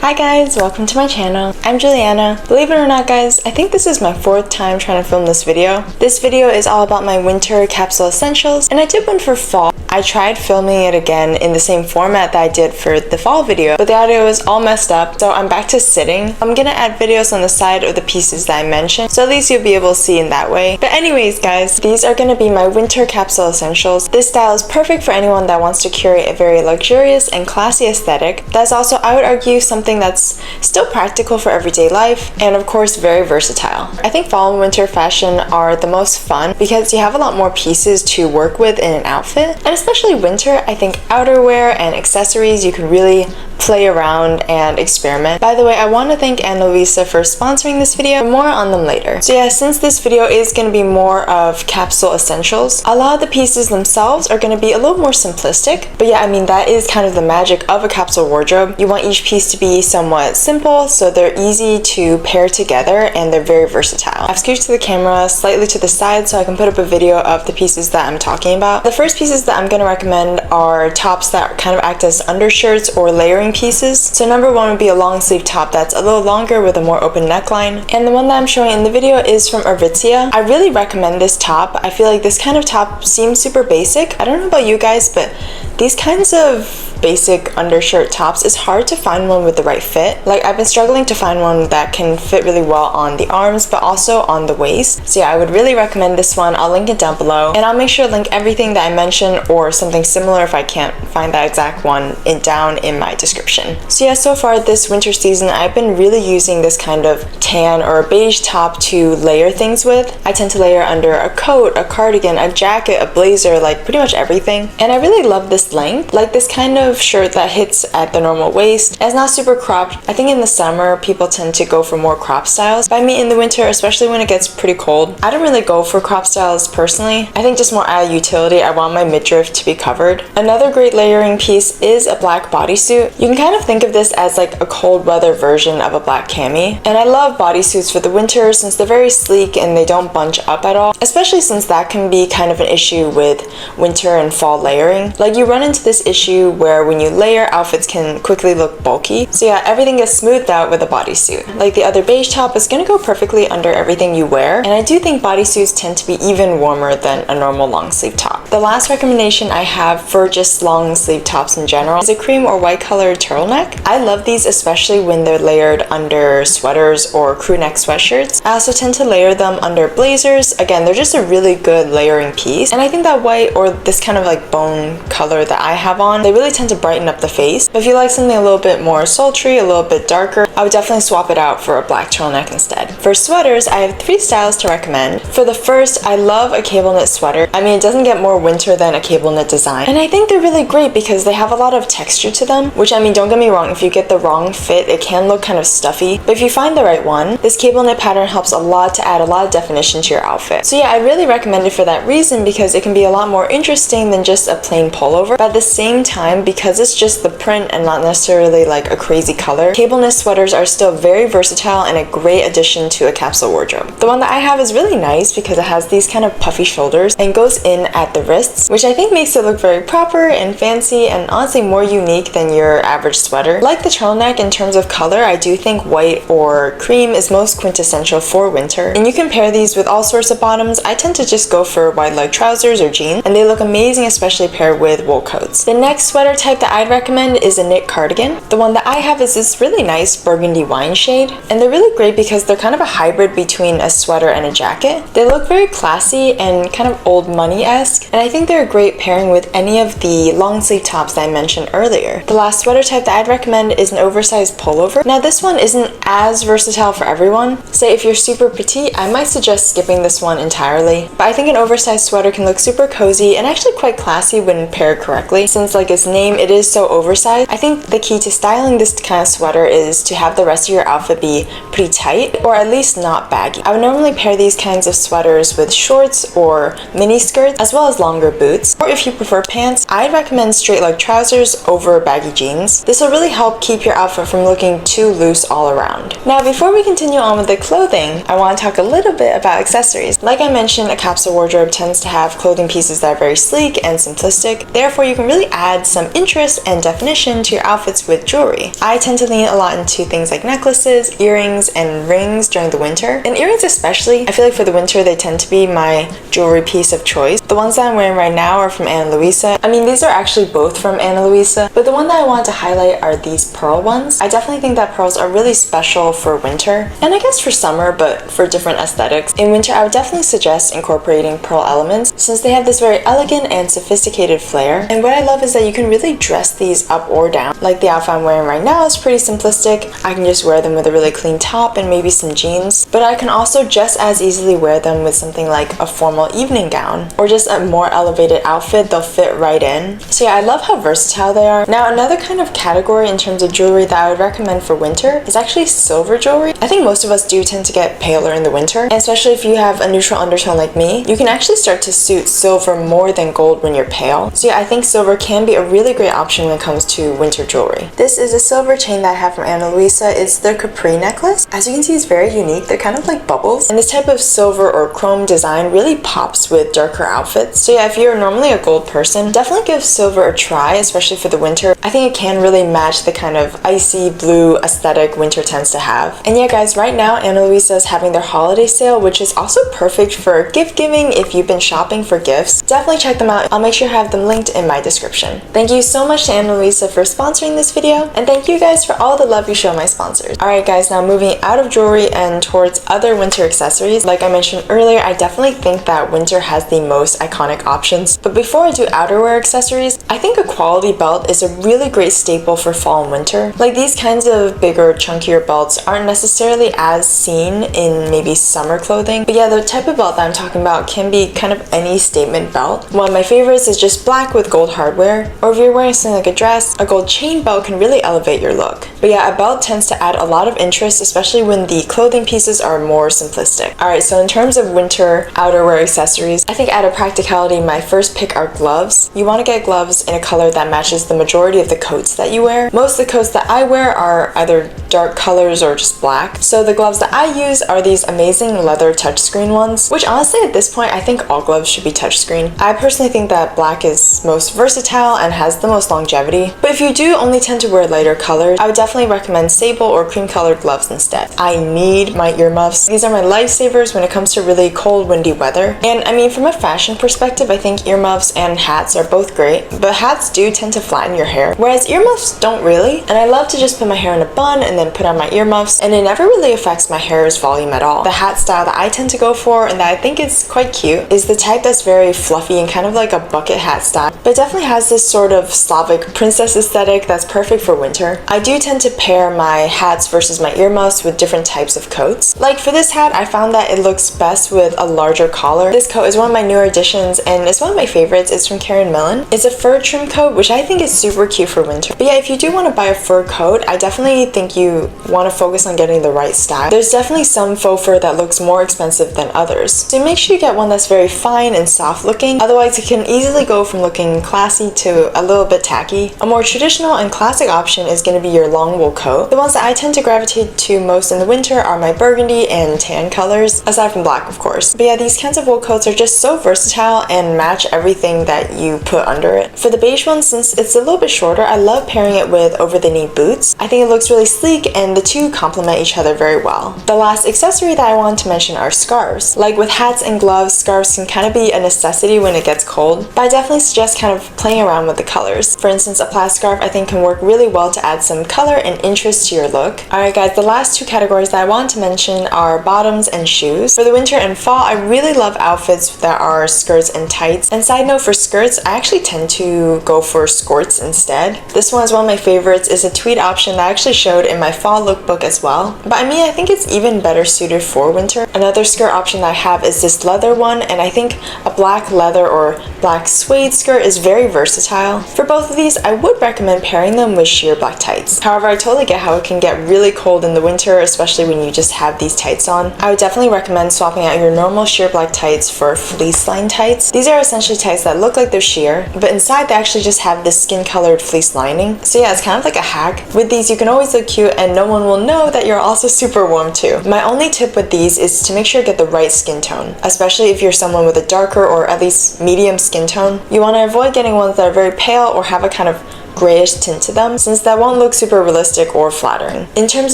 Hi guys, welcome to my channel. I'm Juliana. Believe it or not guys, I think this is my 4th time trying to film this video. This video is all about my winter capsule essentials, and I did one for fall. I tried filming it again in the same format that I did for the fall video, but the audio was all messed up, so I'm back to sitting. I'm gonna add videos on the side of the pieces that I mentioned, so at least you'll be able to see in that way. But anyways guys, these are gonna be my winter capsule essentials. This style is perfect for anyone that wants to curate a very luxurious and classy aesthetic. That's also, I would argue, something that's still practical for everyday life, and of course very versatile. I think fall and winter fashion are the most fun because you have a lot more pieces to work with in an outfit, and especially winter, I think outerwear and accessories you can really play around and experiment. By the way, I want to thank Ana Luisa for sponsoring this video, more on them later. So yeah, since this video is going to be more of capsule essentials, a lot of the pieces themselves are going to be a little more simplistic, but yeah, I mean that is kind of the magic of a capsule wardrobe. You want each piece to be somewhat simple so they're easy to pair together and they're very versatile. I've scooched the camera slightly to the side so I can put up a video of the pieces that I'm talking about. The first pieces that I'm going to recommend are tops that kind of act as undershirts or layering pieces. So number one would be a long sleeve top that's a little longer with a more open neckline, and the one that I'm showing in the video is from Aritzia. I really recommend this top. I feel like this kind of top seems super basic. I don't know about you guys, but these kinds of basic undershirt tops, it's hard to find one with the right fit. Like, I've been struggling to find one that can fit really well on the arms but also on the waist. So yeah, I would really recommend this one. I'll link it down below, and I'll make sure to link everything that I mentioned or something similar if I can't find that exact one down in my description. So yeah, so far this winter season I've been really using this kind of tan or beige top to layer things with. I tend to layer under a coat, a cardigan, a jacket, a blazer, like pretty much everything. And I really love this length, like this kind of shirt that hits at the normal waist. It's not super cropped. I think in the summer people tend to go for more crop styles, but I mean in the winter, especially when it gets pretty cold, I don't really go for crop styles personally. I think just more out of utility, I want my midriff to be covered. Another great layering piece is a black bodysuit. You can kind of think of this as like a cold weather version of a black cami, and I love bodysuits for the winter since they're very sleek and they don't bunch up at all, especially since that can be kind of an issue with winter and fall layering. Like, you run into this issue where when you layer, outfits can quickly look bulky. So yeah, everything gets smoothed out with a bodysuit. Like the other beige top is gonna go perfectly under everything you wear, and I do think bodysuits tend to be even warmer than a normal long sleeve top. The last recommendation I have for just long sleeve tops in general is a cream or white colored turtleneck. I love these especially when they're layered under sweaters or crew neck sweatshirts. I also tend to layer them under blazers. Again, they're just a really good layering piece, and I think that white or this kind of like bone color that I have on, they really tend to brighten up the face. But if you like something a little bit more sultry, a little bit darker, I would definitely swap it out for a black turtleneck instead. For sweaters, I have 3 styles to recommend. For the first, I love a cable knit sweater. I mean, it doesn't get more winter than a cable knit design, and I think they're really great because they have a lot of texture to them, which, I mean, don't get me wrong, if you get the wrong fit, it can look kind of stuffy, but if you find the right one, this cable knit pattern helps a lot to add a lot of definition to your outfit. So yeah, I really recommend it for that reason because it can be a lot more interesting than just a plain pullover, but at the same time, because it's just the print and not necessarily like a crazy color, cable knit sweaters are still very versatile and a great addition to a capsule wardrobe. The one that I have is really nice because it has these kind of puffy shoulders and goes in at the wrists, which I think makes it look very proper and fancy and honestly more unique than your average sweater. Like the turtleneck, in terms of color, I do think white or cream is most quintessential for winter, and you can pair these with all sorts of bottoms. I tend to just go for wide leg trousers or jeans, and they look amazing especially paired with wool coats. The next sweater type that I'd recommend is a knit cardigan. The one that I have is this really nice burgundy wine shade, and they're really great because they're kind of a hybrid between a sweater and a jacket. They look very classy and kind of old money-esque, and I think they're a great pairing with any of the long sleeve tops that I mentioned earlier. The last sweater type that I'd recommend is an oversized pullover. Now this one isn't as versatile for everyone. Say if you're super petite, I might suggest skipping this one entirely, but I think an oversized sweater can look super cozy and actually quite classy when paired correctly. Since like its name, it is so oversized, I think the key to styling this kind of sweater is to have the rest of your outfit be pretty tight or at least not baggy. I would normally pair these kinds of sweaters with shorts or mini skirts as well as longer boots, or if you prefer pants, I'd recommend straight leg trousers over baggy jeans. This will really help keep your outfit from looking too loose all around. Now before we continue on with the clothing, I want to talk a little bit about accessories. Like I mentioned, a capsule wardrobe tends to have clothing pieces that are very sleek and simplistic, therefore you can really add some interest and definition to your outfits with jewelry. I tend to lean a lot into things like necklaces, earrings, and rings during the winter. And earrings especially, I feel like for the winter they tend to be my jewelry piece of choice. The ones that I'm wearing right now are from Ana Luisa. I mean, these are actually both from Ana Luisa, but the one that I wanted to highlight are these pearl ones. I definitely think that pearls are really special for winter, and I guess for summer, but for different aesthetics. In winter, I would definitely suggest incorporating pearl elements since they have this very elegant and sophisticated flair. And what I love is that you can really dress these up or down. Like the outfit I'm wearing right now is pretty simplistic. I can just wear them with a really clean top and maybe some jeans, but I can also just as easily wear them with something like a formal evening gown or just a more elevated outfit. They'll fit right in. So yeah, I love how versatile they are. Now, another kind of category in terms of jewelry that I would recommend for winter is actually silver jewelry. I think most of us do tend to get paler in the winter, and especially if you have a neutral undertone like me, you can actually start to suit silver more than gold when you're pale. So yeah, I think silver can be a really great option when it comes to winter jewelry. This is a silver chain that I have from Ana Luisa. It's the Capri necklace. As you can see, it's very unique. They're kind of like bubbles, and this type of silver or chrome design really pops with darker outfits. So yeah, if you're normally a gold person, definitely give silver a try, especially for the winter. I think it can really match the kind of icy blue aesthetic winter tends to have. And yeah guys, right now Ana Luisa is having their holiday sale, which is also perfect for gift giving if you've been shopping for gifts. Definitely check them out. I'll make sure to have them linked in my description. Thank you so much to Ana Luisa for sponsoring this video, and thank you guys for all the love you show my sponsors. Alright guys, now moving out of jewelry and towards other winter accessories. Like I mentioned earlier, I definitely think that winter has the most iconic options. But before I do outerwear accessories, I think a quality belt is a really great staple for fall and winter. Like these kinds of bigger, chunkier belts aren't necessarily as seen in maybe summer clothing, but yeah, the type of belt that I'm talking about can be kind of any statement belt. One of my favorites is just black with gold hardware, or if you're wearing something like a dress, a gold chain belt can really elevate your look. But yeah, a belt tends to add a lot of interest, especially when the clothing pieces are more simplistic. Alright, so in terms of winter outerwear accessories, I think out of practicality, my first pick are gloves. You want to get gloves in a color that matches the majority of the coats that you wear. Most of the coats that I wear are either dark colors or just black. So the gloves that I use are these amazing leather touchscreen ones, which honestly at this point I think all gloves should be touchscreen. I personally think that black is most versatile and has the most longevity, but if you do only tend to wear lighter colors, I would definitely recommend sable or cream colored gloves instead. I need my earmuffs. These are my lifesavers when it comes to really cold, windy weather. And I mean, from a fashion perspective, I think earmuffs and hats are both great, but hats do tend to flatten your hair, whereas earmuffs don't really. And I love to just put my hair in a bun and then put on my earmuffs, and it never really affects my hair's volume at all. The hat style that I tend to go for and that I think is quite cute is the type that's very fluffy and kind of like a bucket hat style, but definitely has this sort of Slavic princess aesthetic that's perfect for winter. I do tend to pair my hats versus my earmuffs with different types of coats. Like for this hat, I found that it looks best with a larger collar. This coat is one of my newer additions and it's one of my favorites. It's from Karen Millen. It's a fur trim coat, which I think is super cute for winter. But yeah, if you do want to buy a fur coat, I definitely think you want to focus on getting the right style. There's definitely some faux fur that looks more expensive than others, so make sure you get one that's very fine and soft looking. Otherwise, it can easily go from looking classy to a little bit tacky. A more traditional and classic option is going to be your long wool coat. The ones that I tend to gravitate to most in the winter are my burgundy and tan colors, aside from black of course. But yeah, these kinds of wool coats are just so versatile and match everything that you put under it. For the beige one, since it's a little bit shorter, I love pairing it with over-the-knee boots. I think it looks really sleek and the two complement each other very well. The last accessory that I want to mention are scarves. Like with hats and gloves, scarves can kind of be a necessity when it gets cold, but I definitely suggest kind of playing around with the colors. For instance, a plaid scarf I think can work really well to add some color and interest to your look. Alright guys, the last two categories that I want to mention are bottoms and shoes. For the winter and fall, I really love outfits that are skirts and tights. And side note, for skirts, I actually tend to go for skirts instead. This one is one of my favorites. It's a tweed option that I actually showed in my fall lookbook as well. But I mean, I think it's even better suited for winter. Another skirt option that I have is this leather one, and I think a black leather or black suede skirt is very versatile. For both of these, I would recommend pairing them with sheer black tights. However, I totally get how it can get really cold in the winter, especially when you just have these tights on. I would definitely recommend swapping out your normal sheer black tights for fleece lined tights. These are essentially tights that look like they're sheer, but inside they actually just have this skin colored fleece lining. So yeah, it's kind of like a hack. With these, you can always look cute and no one will know that you're also super warm too. My only tip with these is to make sure you get the right skin tone, especially if you're someone with a darker or at least medium skin tone. You want to avoid getting ones that are very pale or have a kind of grayish tint to them, since that won't look super realistic or flattering. In terms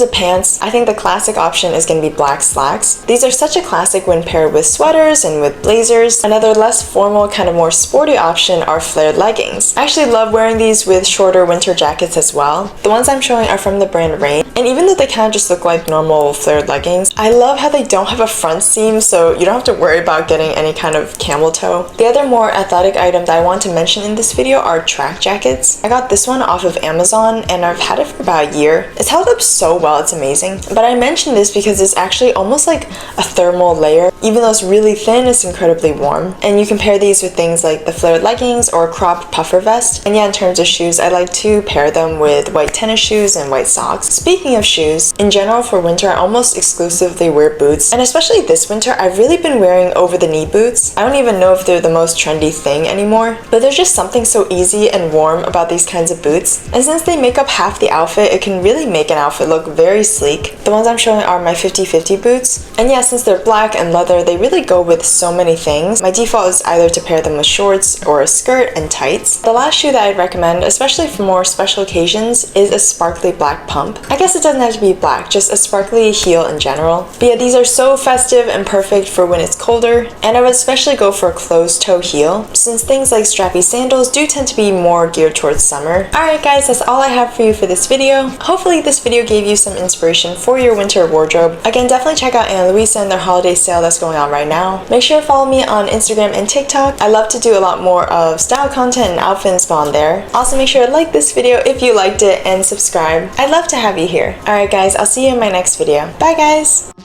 of pants, I think the classic option is going to be black slacks. These are such a classic when paired with sweaters and with blazers. Another less formal, kind of more sporty option are flared leggings. I actually love wearing these with shorter winter jackets as well. The ones I'm showing are from the brand Rain, and even though they kind of just look like normal flared leggings, I love how they don't have a front seam, so you don't have to worry about getting any kind of camel toe. The other more athletic item that I want to mention in this video are track jackets. I got this one off of Amazon and I've had it for about a year. It's held up so well, it's amazing. But I mention this because it's actually almost like a thermal layer. Even though it's really thin, it's incredibly warm. And you can pair these with things like the flared leggings or cropped puffer vest. And yeah, in terms of shoes, I like to pair them with white tennis shoes and white socks. Speaking of shoes, in general for winter, I almost exclusively wear boots. And especially this winter, I've really been wearing over-the-knee boots. I don't even know if they're the most trendy thing anymore, but there's just something so easy and warm about these kinds of boots. And since they make up half the outfit, it can really make an outfit look very sleek. The ones I'm showing are my 50-50 boots. And yeah, since they're black and leather, they really go with so many things. My default is either to pair them with shorts or a skirt and tights. The last shoe that I'd recommend, especially for more special occasions, is a sparkly black pump. I guess it doesn't have to be black, just a sparkly heel in general. But yeah, these are so festive and perfect for when it's colder, and I would especially go for a closed toe heel, since things like strappy sandals do tend to be more geared towards summer. Alright guys, that's all I have for you for this video. Hopefully this video gave you some inspiration for your winter wardrobe. Again, definitely check out Ana Luisa and their holiday sale that's going on right now. Make sure to follow me on Instagram and TikTok. I love to do a lot more of style content and outfit inspo on there. Also make sure to like this video if you liked it and subscribe. I'd love to have you here. Alright guys, I'll see you in my next video. Bye guys!